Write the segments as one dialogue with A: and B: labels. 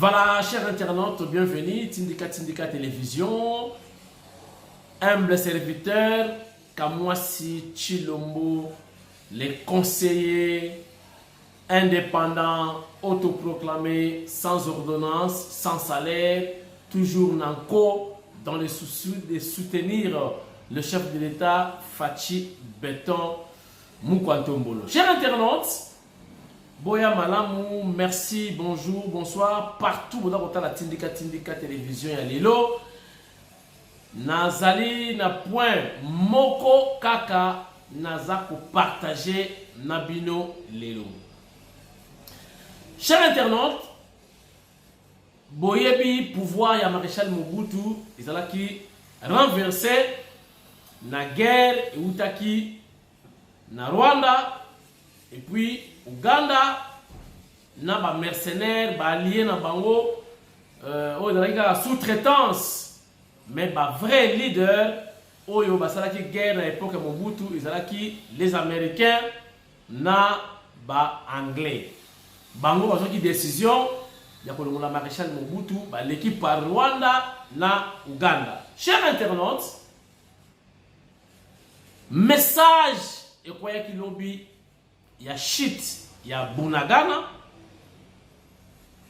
A: Voilà, chers internautes, bienvenue, Tindika Télévision, humble serviteur, Kamwasi Chilombo, les conseillers indépendants, autoproclamés, sans ordonnance, sans salaire, toujours nanko, dans le souci de soutenir le chef de l'État, Fachi Béton Moukwantombolo. Chers internautes, Boya Malamou, merci, bonjour, bonsoir, partout dans la Tindika Télévision et Lilo. Nazali na point moko kaka nazako partager nabino lelo. Chers internautes, boyebi pouvoir ya maréchal Mobutu ezalaki renversé na guerre eutaki na Rwanda et puis Uganda na ba mercenaires ba alliés na bango ezalaki la sous-traitance. Mais ba vrai leader, oyo basalaki guerre à l'époque Mobutu, ezalaki les Américains na ba Anglais. Bango bazaki décision ya kolongola maréchal Mobutu ba l'équipe par Rwanda na Uganda. Chers internautes, message ekoyaki lobi ya shit ya Bunagana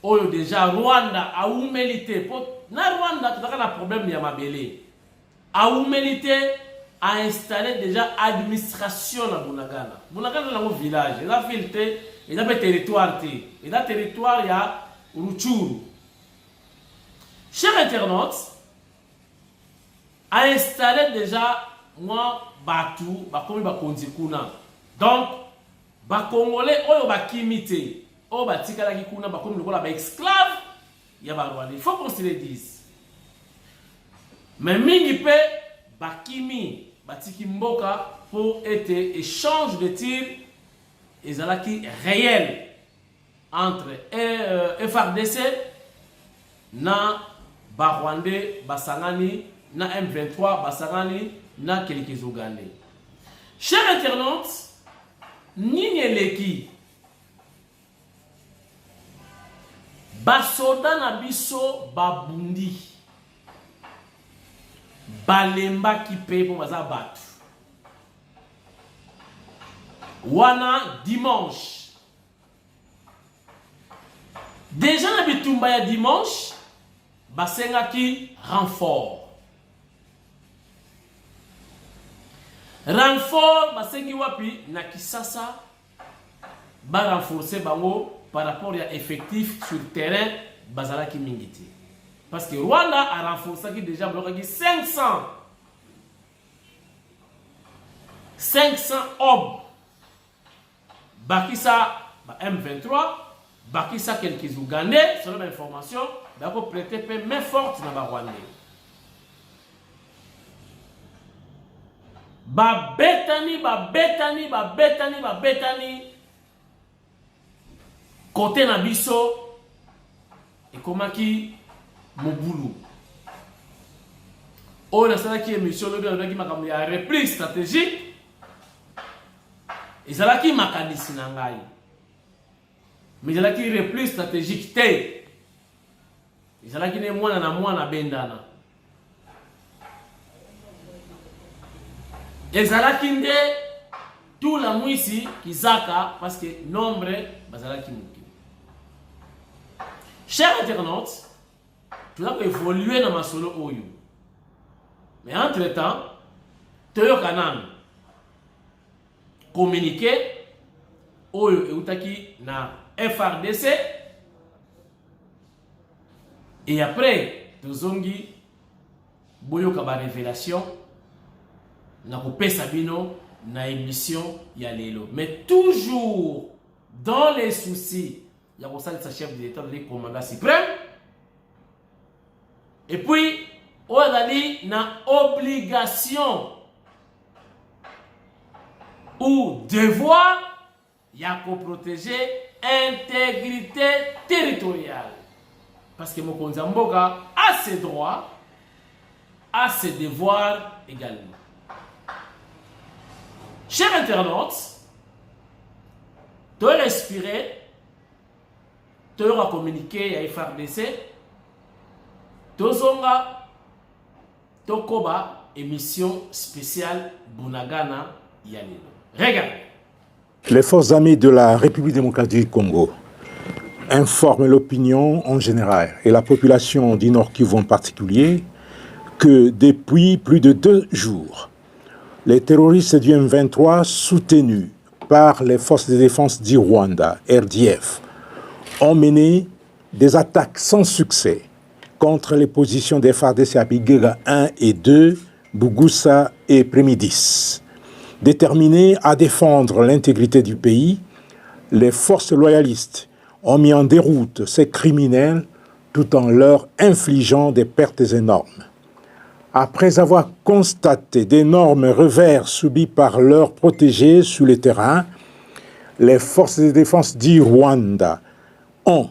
A: oyo déjà Rwanda a humilité na Rwanda tu as un problème ya mabele a humilité a installé déjà administration na Bunagana. Bunagana na village, il a filtré, il a territoire té, il a territoire ya Ruchuru. Chers internautes, a installé déjà moi Batu, bakomi bakonzi kuna. Donc ba Congolais oyo bakimité, oyo batikala ki kuna bakomi lokola ba esclave. Il faut qu'on se le dise. Mais mingi pe bakimi batiki mboka pour être échange de tirs ezalaki réel entre FRDC na Barwandais basangani na M23 basangani na quelques Ougandais. Chers internautes, nini eleki basoda na biso babundi balemba kipe po baza batu wana dimanche déjà na bitumba ya dimanche basengaki renfort basengi wapi na Kisasa ba renforcer bango par rapport à effectif sur le terrain, Bazalaki Mingiti. Parce que Rwanda a renforcé déjà 500 hommes. Bakissa M23, Bakissa quelques Ougandais, selon l'information, d'abord prêter main forte dans le Rwanda. Betani. Côté Nabiso et Komaki Mobulu. On a ça qui est mission de la reprise stratégique. Et ça qui m'a dit nangai. Mais ça qui reprise stratégique te. Et ça qui n'est moins na bendana. Et ça qui n'est tout la mouissi qui zaka parce que nombre bazalaki muki. Chers internautes, tu dois évoluer dans ma solo oyo. Mais entre-temps, Toyo Kanan communiqué oyo eutaki na FRDC et après tozongi boyoka ba révélation na kopesa bino na émission ya lelo. Mais toujours dans les soucis, il y a sa chef de l'État, le commandant suprême. Et puis, on a dit na obligation ou devoir, il y a qu'on protéger intégrité territoriale. Parce que Mokonza Mboka a ses droits, a ses devoirs également. Chers internautes, de respirer, toyoka communiqué ya FRDC tozonga tokoba émission spéciale Bunagana ya lelo. Regardez.
B: Les forces armées de la République démocratique du Congo informent l'opinion en général et la population du Nord Kivu en particulier que depuis plus de 2 jours, les terroristes du M23 soutenus par les forces de défense du Rwanda, RDF, ont mené des attaques sans succès contre les positions des FARDC à Bigega 1 et 2, Bugusa et Prémidis. Déterminés à défendre l'intégrité du pays, les forces loyalistes ont mis en déroute ces criminels tout en leur infligeant des pertes énormes. Après avoir constaté d'énormes revers subis par leurs protégés sur le terrain, les forces de défense du Rwanda ont,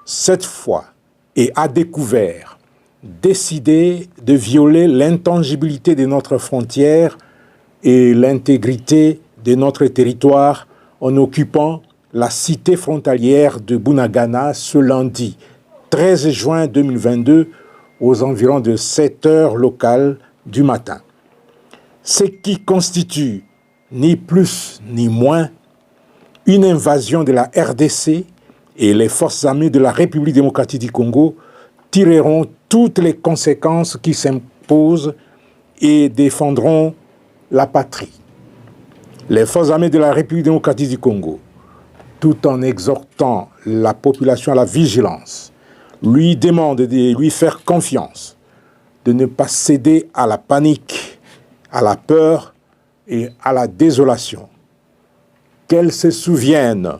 B: cette fois et à découvert, décidé de violer l'intangibilité de notre frontière et l'intégrité de notre territoire en occupant la cité frontalière de Bunagana ce lundi 13 juin 2022 aux environs de 7 heures locales du matin. Ce qui constitue ni plus ni moins une invasion de la RDC et les forces armées de la République démocratique du Congo tireront toutes les conséquences qui s'imposent et défendront la patrie. Les forces armées de la République démocratique du Congo, tout en exhortant la population à la vigilance, lui demandent de lui faire confiance, de ne pas céder à la panique, à la peur et à la désolation. Qu'elle se souvienne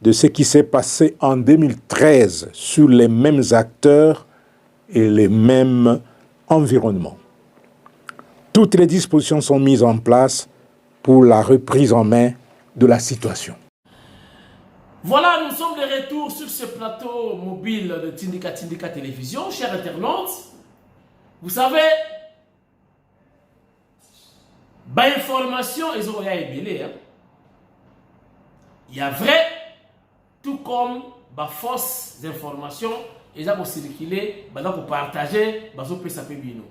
B: de ce qui s'est passé en 2013 sur les mêmes acteurs et les mêmes environnements. Toutes les dispositions sont mises en place pour la reprise en main de la situation.
A: Voilà, nous sommes de retour sur ce plateau mobile de Tindika Télévision, chers internautes. Vous savez, information, il y a vrai, tout comme fausses informations, ils ont circulé, ils ont partagé, ils ont fait bino.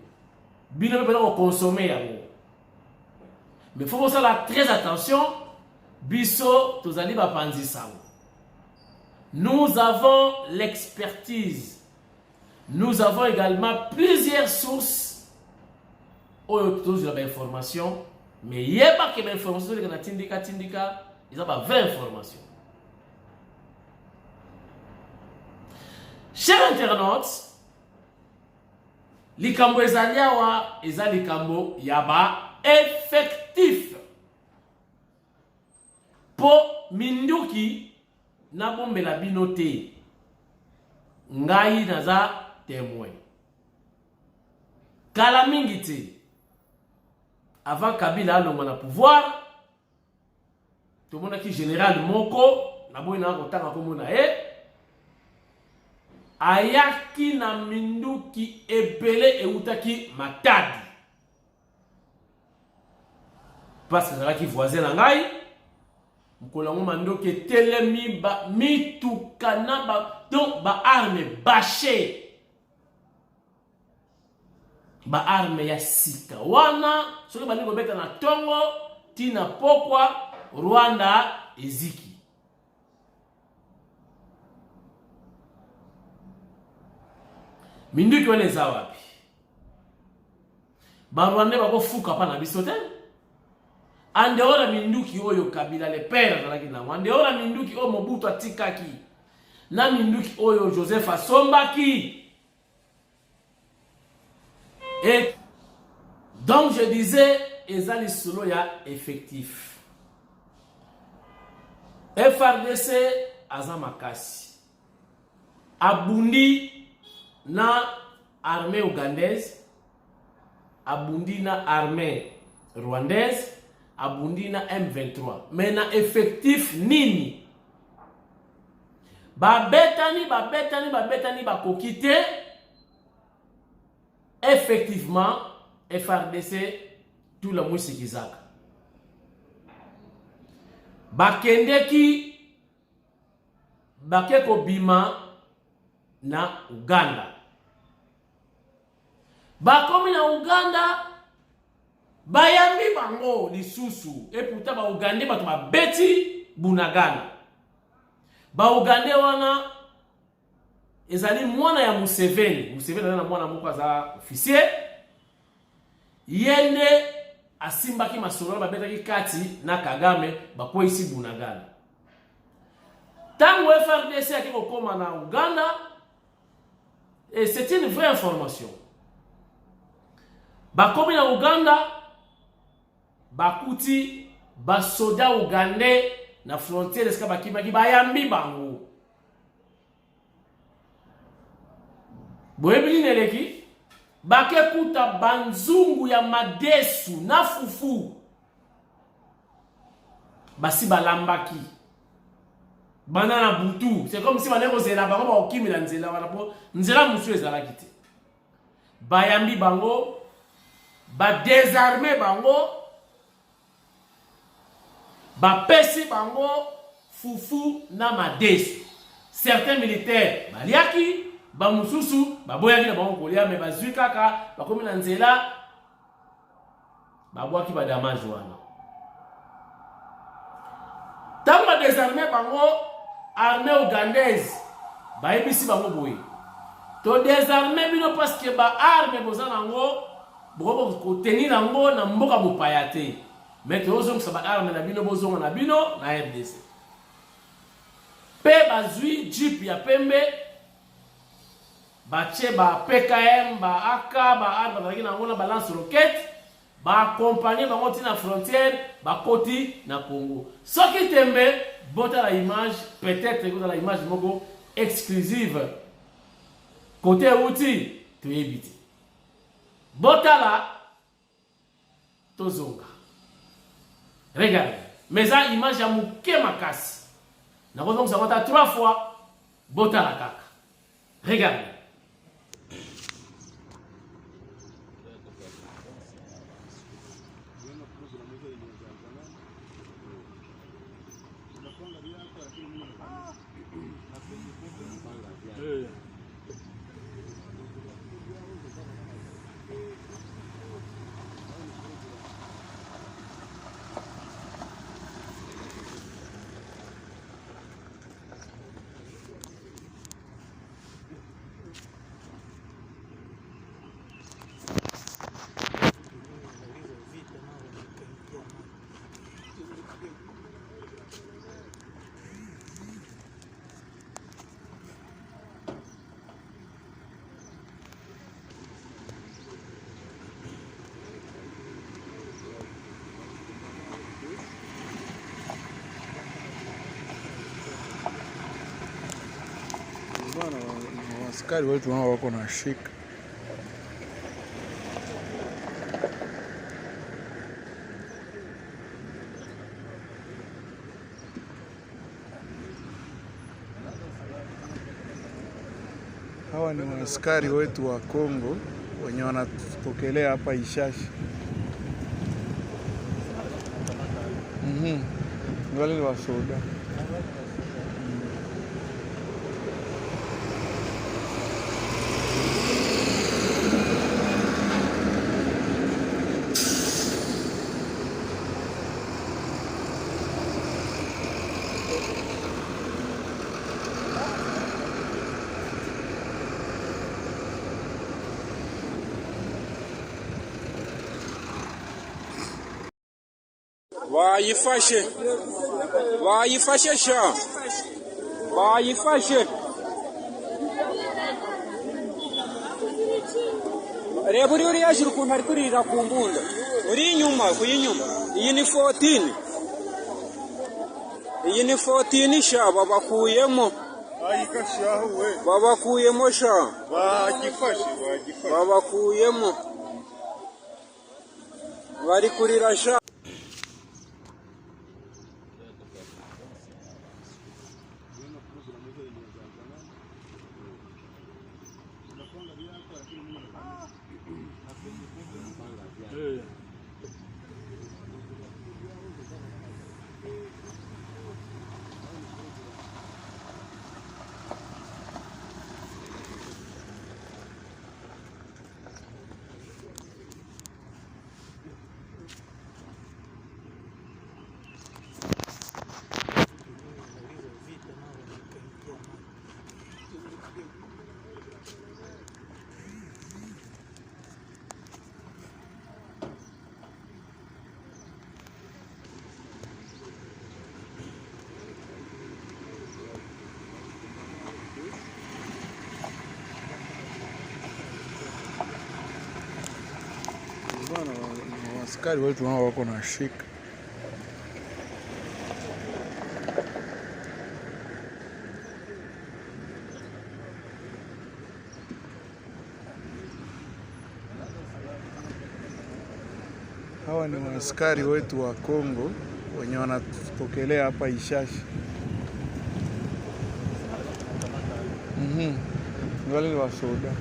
A: Bino, ils ont consommé. Mais il faut faire très attention, biso, tous allez panzi ça. Nous avons l'expertise. Nous avons également plusieurs sources autour de l'information. Mais il n'y a pas que l'information de la Tindika, ils ont pas vraie information. Chers internautes, likambo ezaliawa eza likambo yaba effectif. Po minduki na bombe la binote ngai naza témoin. Kala mingi te avant Kabila alonga na pouvoir, tout le monde qui général moko na boy na kotanga komona ayaki na minduki ebele eutaki Matadi. Parce que zalaki voisin na ngai mkolango mandoki telemi ba mitukana ba donc ba arme bâché. Ba arme ya sika wana soki bali kobeta na tongo tina pokwa Rwanda eziki. Minduki wana eza wapi? Ba Rwanda bako fuka pa na biso te. Andeora minduki oyo Kabila le père zalaki na andeora minduki oyo Mobutu atikaki na minduki oyo Joseph asombaki. Et donc je disais, ezali solo ya effectif. FRDC aza makasi. Abundi na armée ougandaise, abundi na armée rwandaise, abundi na M23. Mais na effectif nini? Babetani bakoki te. Effectivement, FRDC, tout le monde s'est dit. Bakende ki bake kobima na Uganda. Bakomi na Uganda, bayambi bango lisusu, et pourtant ba Ugandais bato ba beti Bunagana. Ba Ugandais wana ezali mwana ya Museveni. Museveni na mwana moko aza officier. Yende asimbaki masolo babetaki kati na Kagame bakwe isi Bunagana. Tango FRDC aki kokoma na Uganda, et c'est une vraie information. Bakomi na Uganda, bakuti basoda Ugandais na frontière eska bakimaki bayambi bango. Boyebi neleki bake kuta banzungu ya madesu na fufu basi balambaki banana butu. C'est comme si baneko zela bango ba okimila nzela wana po nzela musu ezalaki te. Bayambi bango, ba désarmer bango, ba pesi bango fufu na madesu. Certains militaires baliaki, ba mususu ba boyaki na bango kolia, mais bazui kaka bakomi na nzela ba boaki ba damage wana. Tant ba désarmer bango, armée ougandaise ba ebisi bango boye. To désarmer bino parce que ba arme boza nango boko ko tenir nango na mboka mopaya te. Mais to ozong sa ba arme na bino bozonga na bino na RDC. Pe bazui jeep ya pembe bache ba PKM ba AK ba arme ba nango na balance roquette ba accompagner bango tina frontière ba koti na Congo. Soki tembe bota la image, peut-être que la image moko exclusive côté outil tu évite. Botala tozonga. Regardez. Mais ça image ya muke makasi. Na donc ça compte 3 fois botala kaka. Regardez.
C: Askari wetu nao wako na shika. Hawa ni askari wetu wa Kongo wenye wanatupokelea hapa Ishashi. Wale wa soda.
D: Wayifashe sha wayifashe reba uri yashira ukuntu ari kurira ku mbunda uri inyuma kuyinyuma. Iyi ni 14 sha babakuyemo sha babakuyemo bari kurira sha.
C: askari wetu nao wako na shika. Hawa ni maaskari wetu wa Kongo wenye wanatupokelea hapa Ishashi. Wale ni wasoda.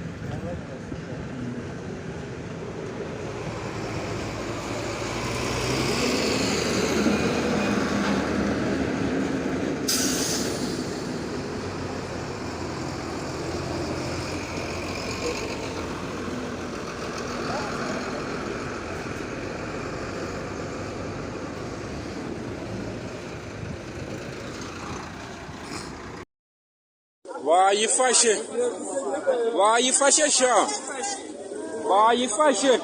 D: Wayifashe sha wayifashe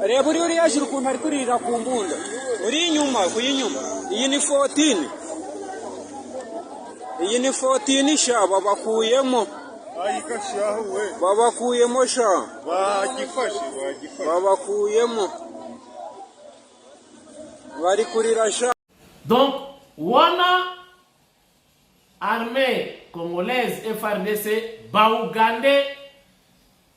D: reba uri yashira ukuntu ari kurira ku mbunda uri inyuma kuyinyuma. Iyi ni 14 sha babakuyemo sha babakuyemo bari kurira sha.
A: Donc, wana armée congolaise FARDC baougandais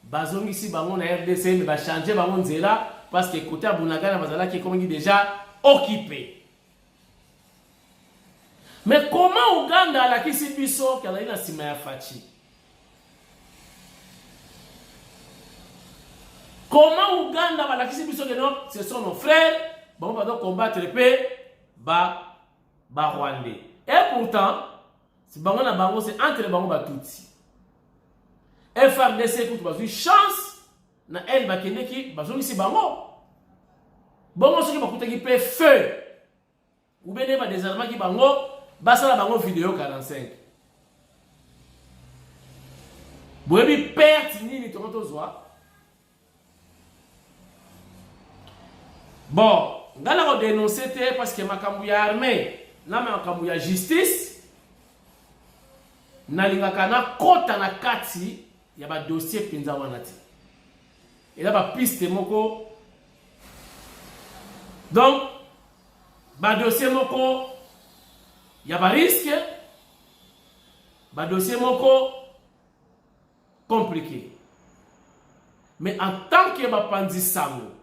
A: bazongisi bango na RDC mais ba changer bango nzela parce que côté Bunagana bazalaki comme déjà occupé. Mais comment Ouganda alakisi biso kala ina sima ya Fachi? Comment Ouganda balakisi biso que non, ce sont nos frères, bon va donc combattre le paix ba Rwandais. Et pourtant, si bango na bango c'est entre bango ba tutsi. FARDC écoute bazui chance na elle ba kende ki bazongi si bango. Bongo soki bakuta ki pe feu. Ou bene ba désarmement ki bango basala bango vidéo 45. Boyebi perte nini toronto zwa. Bon, ngala ko dénoncer te parce que makambu ya armée na makambu ya justice nalingaka na kota na kati ya ba dossier penza wana te. Et là ba piste moko. Donc ba dossier moko ya ba risque, ba dossier moko compliqué. Mais en tant que ba pandi sango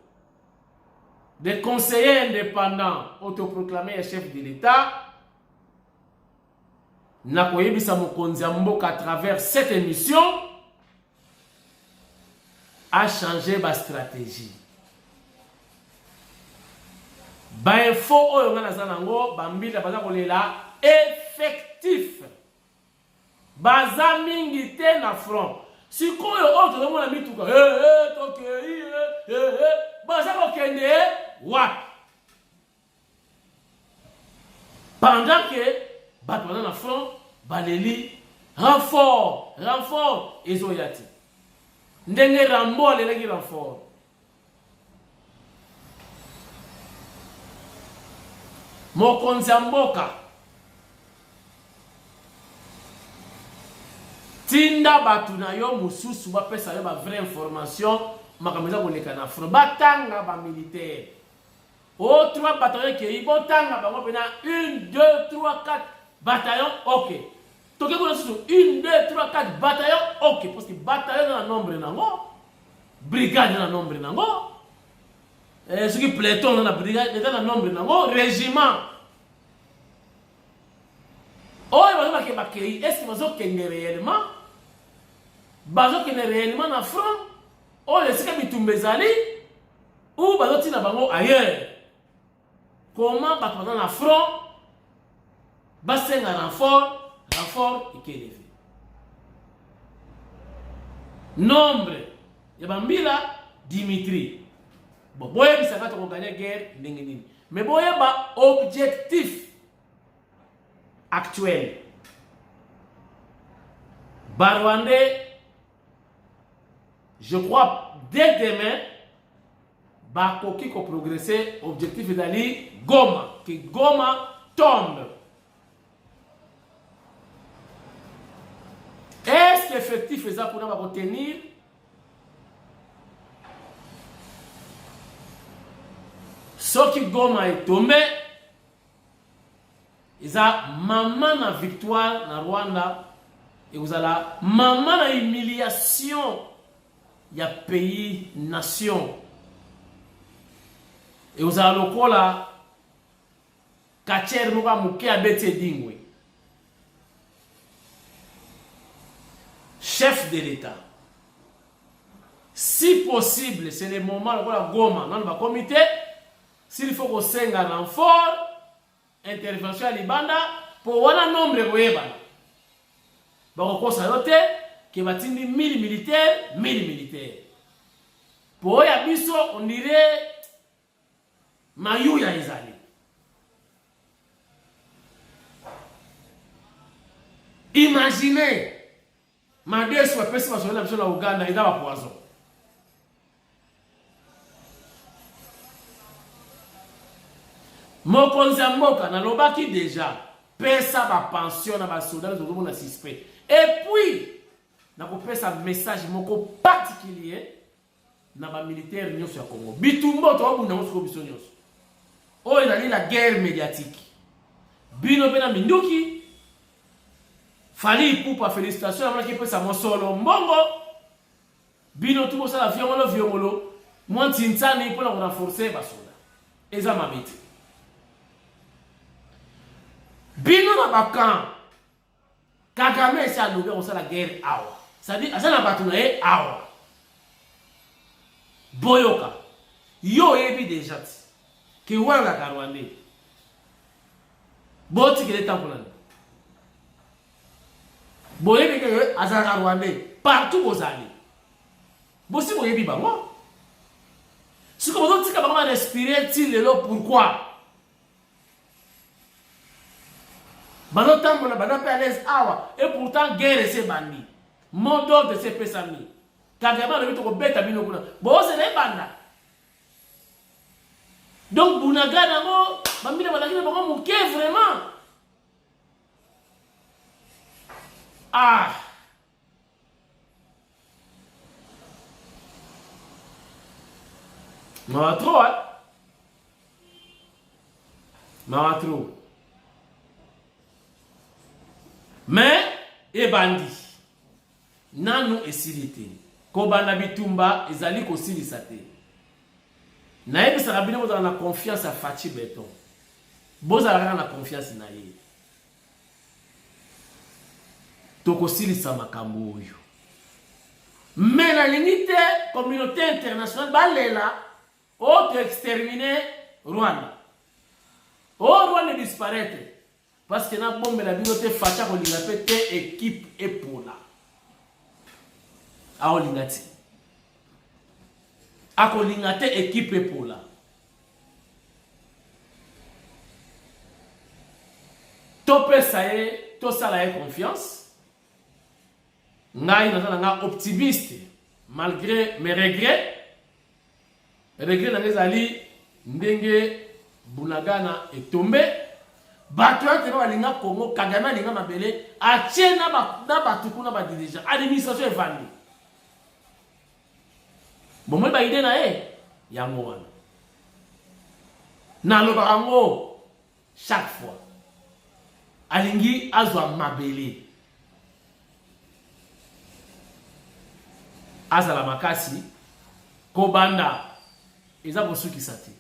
A: des conseillers indépendants autoproclamés chefs de l'État, Nakoyebisa Mokonzi ya Mboka à travers cette émission a changé ma stratégie. Ba info oyo nga nazanango bambila baza kolela effectif. Baza mingi te na front. Sikoyo oyo tozomona mituka tokei baza kokende wapi? Pendant que bato baza na front baleli renfort ezoyati. Ndenge Rambo alelaki renfort. Mokonzi ya Mboka tinda batu na yo mususu bapesa yo ba vraie information makameza koleka na front batanga ba militaire o 3 bataillons ke ibotanga bango pena 1 2 3 4 bataillons OK toke ko susu 1 2 3 4 bataillons OK parce que bataillon na nombre nango brigade na nombre nango ce qui peloton na brigade na nombre nango régiment oyo bazo ke bakei est-ce que bazo kende réellement na front o le sika bitumbezali ou bazo tina bango ailleurs. Comment bato baza na front basenga renfort ekelevé. Nombre ya bambila Dimitri. Bon boye bisaka to gagner guerre ndenge nini. Mais boye ba objectif actuel. Barwandais, je crois dès demain Bakoki ko progresser objectif d'ali Goma, que Goma tombe. Est-ce qu'effectif ça pour nous tenir Soki Goma est tombé, ils ont maman na victoire na Rwanda et vous avez maman na humiliation. Il y a pays, nation. Et vous avez le coup là, Kacher Mouka Mouké a bêté dingwe. Chef de l'État. Si possible, c'est le moment où la Goma dans le comité. S'il faut qu'on s'engage un renfort, intervention à Libanda, pour un nombre de Goyebana. Bon, on peut que va t 1000 militaires, 1000 militaires. Pour y abisso, on dirait Mayuya Izali. Imaginez, ma deux soit personne sur la Ouganda et dans la poison. Mokonzi Mboka na lobaki déjà pesa ba pension na ba soldats de na suspect. Et puis na ko pesa message moko particulier na ba militaire nyonso ya Congo. Bitumbo to abunda ngosiko biso nyonso. O ezali la guerre médiatique. Bino pena minduki Fali Ipupa félicitations à qui pesa mosolo mbongo. Bino tuko sala viongolo moi tintani pour la renforcer ba soldats. Eza mabiti. Bino na bakan Kagame sa lobe on la guerre awa. Ça dit asa na batuna e awa. Boyoka. Yo ebi déjà ki wanga karwande. Boti kile tampulana. Boyebi ke asa karwande partout bozali. Bosi boyebi ba moi. Si comme on dit que ba respirer ti lelo pourquoi? Bano tambola bano pe à l'aise awa et pourtant guerre c'est bandi. Mon dos de ces pesami. Kagama le to beta bino kuna. Bo c'est les banda. Donc bunaga nango bambina balakina bango muke vraiment. Ah. Maratro hein. Maratro. Mais, et bandi. Nanu esilite. Kobana bitumba, ezali kosilisate. Naebi sarabine vous la confiance à Fachi Beton. Vous avez la confiance na ye. Toko silisa makambo oyo. Mais la limite, communauté internationale, balela, auto exterminer Rwanda. Oh, Rwanda disparaître. Parce que na bombe la bibliothèque facha ko linga pete équipe epola. A olingati. A ko lingate équipe epola. Topé ça est, to ça la confiance. Ngai na nga optimiste malgré mes regrets. Regrets na ngezali ndenge Bunagana est tombé. Batouan te ba linga Congo Kagame linga mabele a tiena na batukuna ba dirigeant administration evandi. Bon moi ba idée na ya ngwana. Na lo barango chaque fois. Alingi azwa mabele. Azala makasi kobanda eza bosuki sati.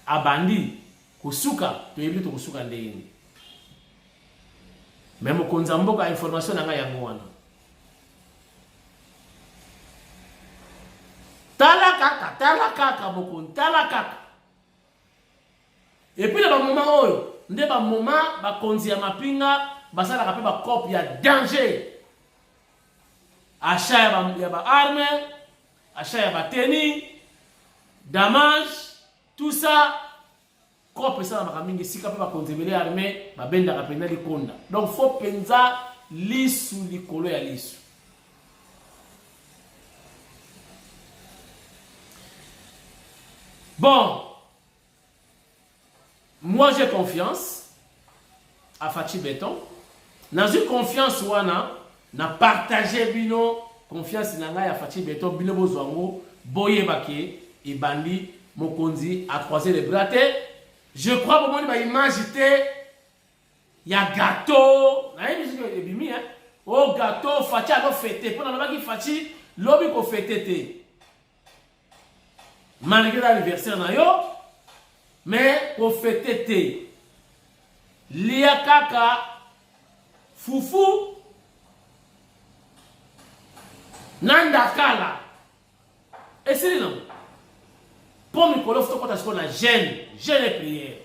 A: Abandi kusuka toyebi to kusuka ndeni. Même konza mboka information na nga ya mwana. Tala kaka bokon tala kaka. Et puis le moment oyo nde ba moment ba konzi ya mapinga basala ka pe ba copie ya danger. Achat ya ba arme, achat ya ba tennis, damage, tout ça. Copie ça na mingi sika pe ba konzebele arme ba benda ka pena likonda. Donc faut penza lisu likolo ya lisu. Bon, moi j'ai confiance à Fachi Beton. Dans une confiance wana na partager bino confiance na ngai ya Fachi Beton bino bozwango boye bake e bandi mokonzi a croisé les bras. Je crois que mon image était il y a gâteau. Oh gâteau, Fachi a fêté. Pendant le Fachi, l'homme a fêté. Malgré l'anniversaire, mais a fêté. Lia kaka, fufu, nandakala. Et c'est non. Pour me coller, il faut qu'on a gêne et prière.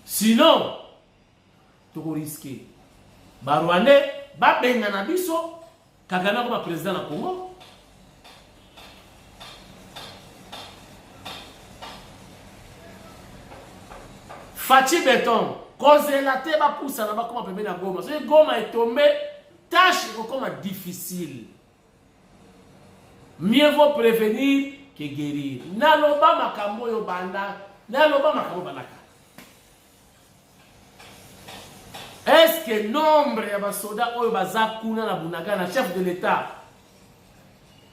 A: Sinon, tu risques. Barouane, Babenga Nabiso, Kagame comme président du Congo. Fachi Béton, cause la terre va pousser là bas comme un Goma. Ce Goma est tombé, tâche comme difficile. Mieux vaut prévenir que guérir. Naloba makambo yo banda, naloba makambo banaka. Est-ce que nombre de soldats oyo baza kuna na Bunagana, chef de l'État,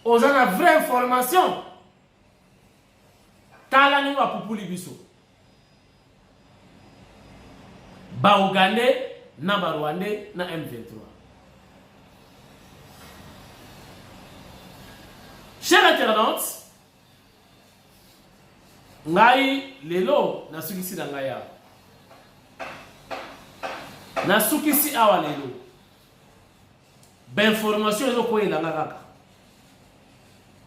A: aux a vraie information? Tala ni wa pupuli biso. Ba Ougandais, na ba Rwandais, na M23. Chers internautes, ngai lelo na sukisi na ngai ya. Na sukisi awa lelo. Ben information ezo ko ela ngaka.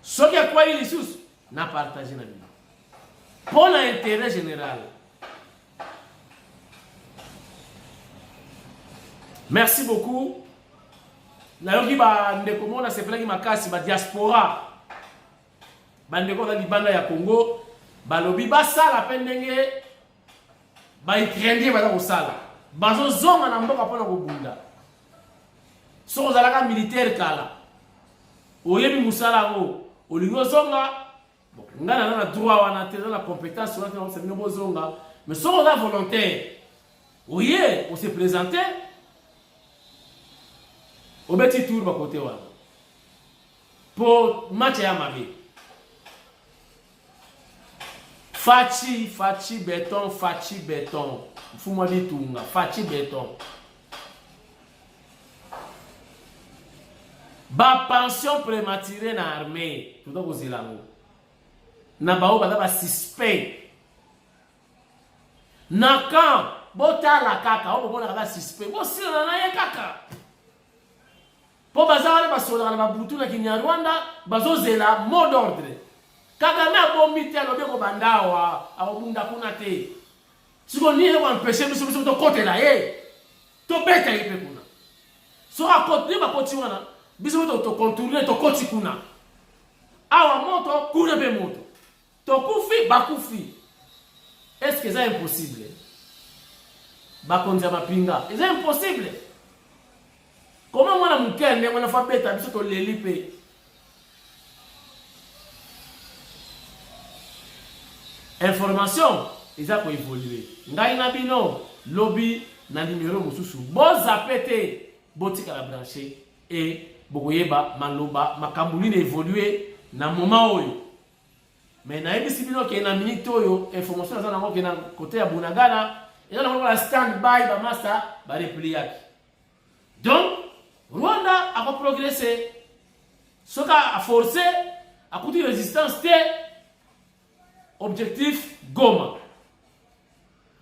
A: Soki kwa ili sus na partager na bino. Pour l'intérêt général. Merci beaucoup. Na yoki ba ndeko mona sepelaki makasi ba diaspora. Ba ndeko na libanda ya Congo, ba lobi ba sala pendenge ba ikrendi ba ko sala. Bazo zonga na mboka pona ko bunda. So zalaka militaire kala. Oyebi musala ngo, olingo zonga. Bon, ngana na droit wana te na compétence wana na se ngo zonga, mais so on a volontaire. Oye, on se présenter. Au petit tour, à côté, pour match à Marie. Fachi béton. Fou-moi dit tout, Fachi béton. Ba pension prématurée na armée. Tout donc aux élango. Na bao ba suspect. Na quand bota la kaka, on va la suspect. Bon si on a kaka. Po bazala basola na babutu na Kinyarwanda bazozela mot d'ordre. Kagame abomite alobe ko bandawa abunda kuna te. Siko ni he wan pese biso to kote la to beta ipe kuna. So akoti ba koti wana biso to contourner to koti kuna. Awa moto kuna be moto. To kufi bakufi. Est-ce que c'est impossible? Bakonza mapinga. C'est impossible. Comment moi la mukende moi na fa beta biso to lelipe. Information ils a évoluer. Ngai na bino lobby na numéro mususu. Boza pété botika la brancher et bokoyeba maloba makambuli na évoluer na moment oyo. Mais na ebisi bino ke na minute oyo information za nango ke na côté ya Bunagana et na la stand by ba massa ba replier. Donc Rwanda a progressé. Soka a forcé, a coûté résistance. Objectif Goma.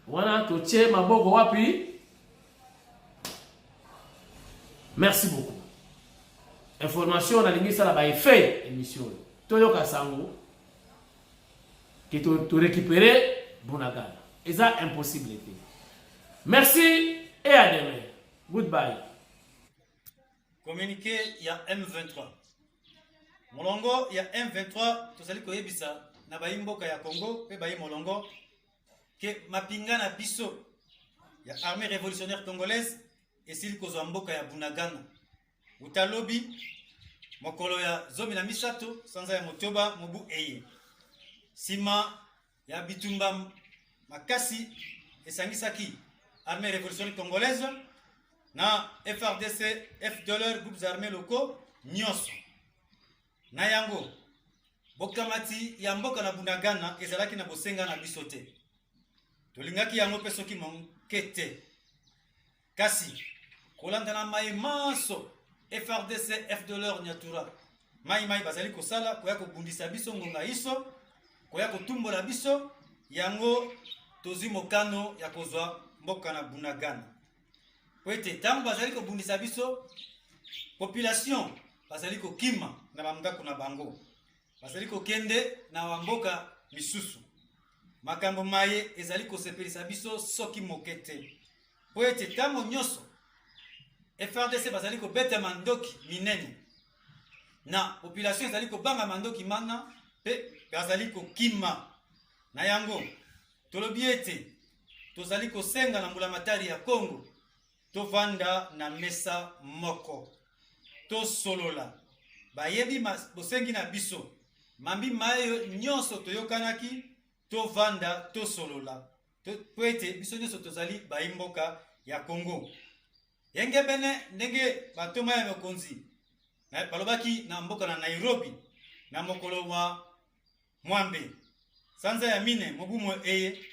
A: Voilà, toche maboko wapi. Merci beaucoup. Information on a lingi ça là-bas fait émission. Toyo Kasango qui te récupérer Bunagana. Et ça impossibilité. Merci et à demain. Goodbye.
E: Communiqué, il y a M23. Molongo, il y a M23. Tout ça, koyebisa na baimboka ya Congo, pe bayi molongo que mapinga na biso ya armée révolutionnaire congolaise et s'il kozwa mboka ya Bunagana. Utalobi mokolo ya zomi na misato sanza ya motoba mobu eye. Sima ya bitumba makasi esangisaki armée révolutionnaire congolaise na FRDC, FDLR, groupes armés locaux, nyonso. Na yango, bokamati ya mboka na Bunagana ezalaki na bosenga na biso te. Tolingaki yango pe soki moke te. Kasi kolanda na mai maso FRDC FDLR Nyatura mai bazali kosala koya kobundisa biso ngonga iso koya kotumbola biso yango tozi mokano ya kozwa mboka na Bunagana. Poete tango bazali kobundisa biso population bazali kokima na bamdako na bango. Bazali kokende na wamboka misusu. Makambo maye ezali kosepelisa biso soki mokete. Poete tango nyoso FRDC bazali kobeta mandoki minene. Na population ezali kobanga mandoki mana pe bazali kokima. Na yango tolobi ete tozali kosenga na mbulamatari ya Congo tovanda na mesa moko. To solola bayebi bosengi na biso mambi mayo nyonso toyokanaki tovanda to solola po ete biso nyonso tozali baimboka ya Congo. Yenge bene ndenge batoma ya mokonzi balobaki na mboka na Nairobi na mokolo wa mwambe sanza ya mine mobumo eye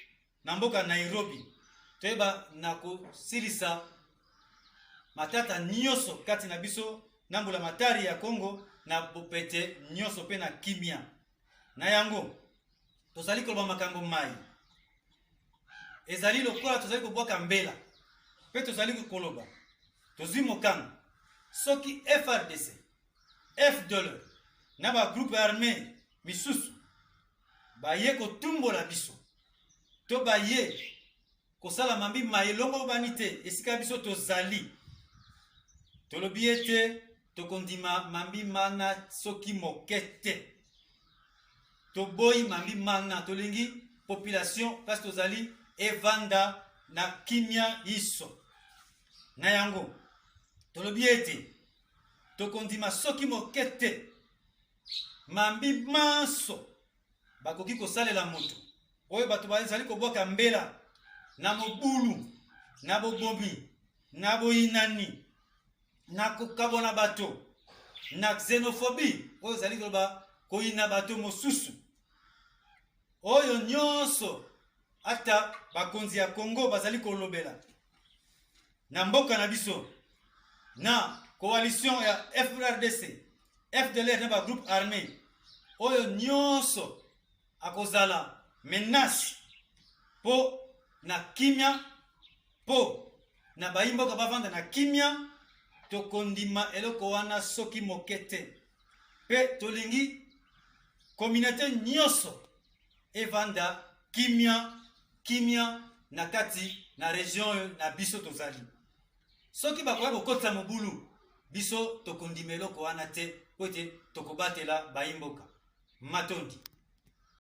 E: na mboka Nairobi toyeba na kosilisa matata nyonso kati na biso na mbulamatari ya Congo na bopete nyonso pe na kimia. Na yango tozali koloba makambo mai ezali lokola tozali kobwaka mbela pe tozali koloba tozwi mokano soki FRDC FDLR na ba groupe armé misusu baye kotumbola biso to baye kosala mambi mai longo banite esika biso tozali tolobi ete tokondima mambi mana soki mokete. Toboyi mambi mana tolingi population parce tozali evanda na kimia iso. Na yango tolobi ete tokondima soki mokete mambi manso bakoki kosalela moto oyo bato bazali kobwaka mbela na mobulu na bobomi na boyinani na kokabona bato na xenophobie oyo zali koloba koyina bato mosusu oyo nyonso ata bakonzi ya Congo bazali kolobela na mboka na biso na coalition ya FRDC FDLR na ba groupe armé oyo nyonso akozala menace po na kimia po na baimboka bavanda na kimia tokondima eloko wana soki mokete pe tolingi communauté nyonso evanda kimia na kati na region na biso tozali soki bakoya kokotisa mobulu biso tokondima eloko wana te po ete tokobatela baimboka matondi.